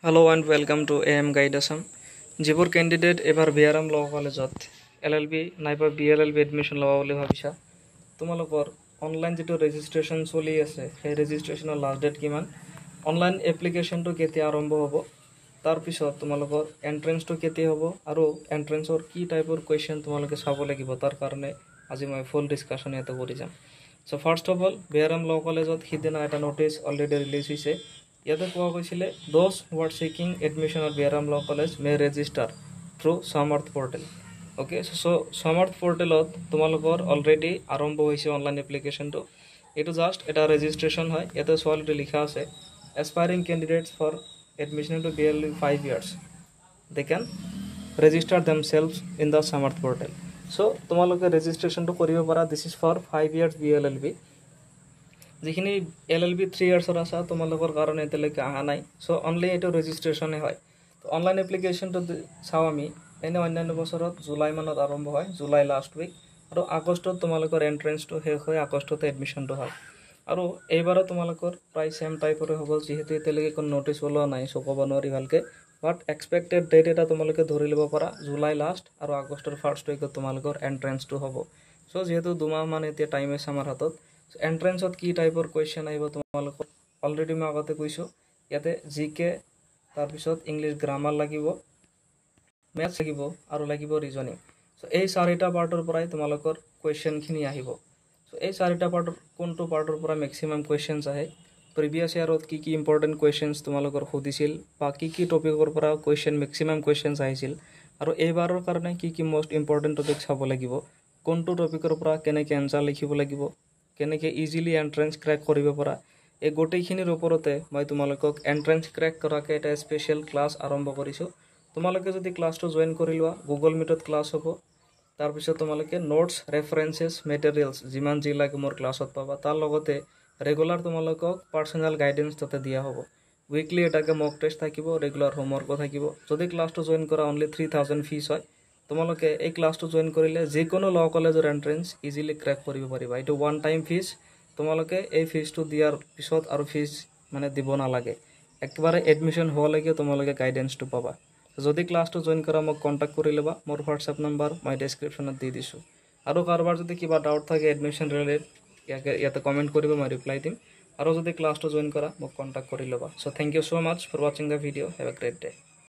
Hello and welcome to AM Guide Assam. যিবোৰ candidate এবাৰ বিআৰএম ল কলেজত LLB নাইবা BLLB এডমিশ্যন ল'ব বুলি ভাবিছা তোমালোকৰ অনলাইন যেটো ৰেজিষ্ট্ৰেশ্যন চলি আছে সেই ৰেজিষ্ট্ৰেশ্যনৰ লাষ্ট ডেট কিমান অনলাইন এপ্লিকেশ্যনটো কেতিয়া আৰম্ভ হ'ব তাৰ পিছত তোমালোকৰ এন্ট্ৰেন্সটো কেতিয়া হ'ব আৰু এন্ট্ৰেন্সৰ কি টাইপৰ কোৱেশ্চন তোমালোকে চাব লাগিব তাৰ কাৰণে আজি মই ফুল ডিসকাশন ইয়াতে কৰি যাম সো ফাৰ্স্ট অফ অল বিআৰএম ল কলেজত হিদিনা এটা নোটিছ অলৰেডি ৰিলিজ হৈছে ইয়াতে কোৱা গৈছিলে those who are seeking admission at BRM Law College may register through Samarth portal. Okay, so Samarth portal তোমালোকৰ অলৰেডি আৰম্ভ হৈছে অনলাইন এপ্লিকেশনটো এটো জাস্ট এটা ৰেজিষ্ট্ৰেচন হয় ইয়াতে অলৰেডি লিখা আছে aspiring candidates for admission into BLLB 5 years they can register themselves in the Samarth portal. So তোমালোকে ৰেজিষ্ট্ৰেচনটো কৰিব পাৰা this is for 5 years BLLB যিখিনি LLB 3 ইয়াৰ্ছৰ আছে তোমালোকৰ কাৰণে এতিয়ালৈকে আহা নাই সো অনলি এটো ৰেজিষ্ট্ৰেচনে হয় তো অনলাইন এপ্লিকেশনটো চাও আমি এনে অন্যান্য বছৰত জুলাই মানত আৰম্ভ হয় জুলাই লাষ্ট উইক আৰু আগষ্টত তোমালোকৰ এন্ট্ৰেন্সটো শেষ হয় আগষ্টতে এডমিশনটো হয় আৰু এইবাৰ তোমালোকৰ প্ৰায় সেম টাইপৰে হ'ব যেহেতু এতিয়ালৈকে কোনো নোটিছ ওলোৱা নাই সো ক'ব নোৱাৰি ভালকে বাট এক্সপেক্টেড ডেট এটা তোমালোকে ধৰি লব পাৰা জুলাই লাষ্ট আৰু আগষ্টৰ ফাৰ্স্ট উইকত তোমালোকৰ এন্ট্ৰেন্সটো হ'ব সো যেহেতু দুমাহ মান এতিয়া টাইম আছে আমাৰ হাতত এন্ট্ৰেন্সত কি টাইপৰ কোৱেশ্চন আহিব তোমালোকৰ অলৰেডি মই আগতে কৈছো ইয়াতে জিকে তাৰ পিছত ইংলিশ গ্ৰামাৰ লাগিব ম্যাথছ লাগিব আৰু লাগিব ৰিজনিং সো এই চাৰিটা পাৰ্টৰ পৰাই তোমালোকৰ কোৱেশ্চন খিনি আহিব সো এই চাৰিটা পাৰ্টৰ কোনটো পাৰ্টৰ পৰা ম্যাক্সিমাম কোৱেশ্চনছ আহে প্ৰিভিয়াস ইয়াৰত কি ইম্পৰ্টেন্ট কোৱেশ্চনছ তোমালোকৰ খুদিছিল বা কি টপিকৰ পৰা কোৱেশ্চন ম্যাক্সিমাম কোৱেশ্চনছ আহিছিল আৰু এইবাৰৰ কাৰণে কি মোষ্ট ইম্পৰ্টেন্ট টপিক চাব লাগিব কোনটো টপিকৰ পৰা কেনেকৈ আনসাৰ লিখিব লাগিব কেনেকৈ ইজিলি এন্ট্ৰেন্স ক্ৰ্যাক কৰিব পৰা এই গোটেইখিনিৰ ওপৰতে মই তোমালোকক এন্ট্ৰেন্স ক্ৰ্যাক কৰাকে এটা স্পেশাল ক্লাস আৰম্ভ কৰিছো তোমালোকে যদি ক্লাসটো জয়েন কৰি লোৱা গুগল মিটত ক্লাস হ'ব তাৰ পিছত তোমালোকে নোটস ৰেফাৰেন্সেস মেটেৰিয়েলস যিমান যি লাগে মোৰ ক্লাসত পাবা তাৰ লগতে ৰেগুলাৰ তোমালোকক পাৰ্সোনাল গাইডেন্স ততে দিয়া হ'ব উইকলি এটাকে মক টেষ্ট থাকিব ৰেগুলাৰ হোমৱৰ্ক থাকিব যদি ক্লাসটো জয়েন কৰা অনলি 3000 ফিস হয় তোমালোকে এই ক্লাসটো জয়েন কৰিলে যে কোনো ল কলেজৰ এন্ট্ৰেন্স ইজিলি ক্ৰ্যাক কৰিব পাৰিবা এটো ওয়ান টাইম ফিস তোমালোকে এই ফিসটো দিয়াৰ পিছত আৰু ফিস মানে দিব নালাগে একবাৰে এডমিশন হোৱা লাগে তোমালোকে গাইডেন্সটো পাবা যদি ক্লাসটো জয়েন কৰা মোক কন্টাক্ট কৰি লবা মোৰ WhatsApp নম্বৰ মই ডেসক্ৰিপচনত দি দিছো আৰু কাৰোবাৰ যদি কিবা ডাউট থাকে এডমিশন ৰিলেটেড ইয়াতে কমেন্ট কৰিব মই ৰিপ্লাই দিম আৰু যদি ক্লাসটো জয়েন কৰা মোক কন্টাক্ট কৰি লবা so thank you so much for watching the video have a great day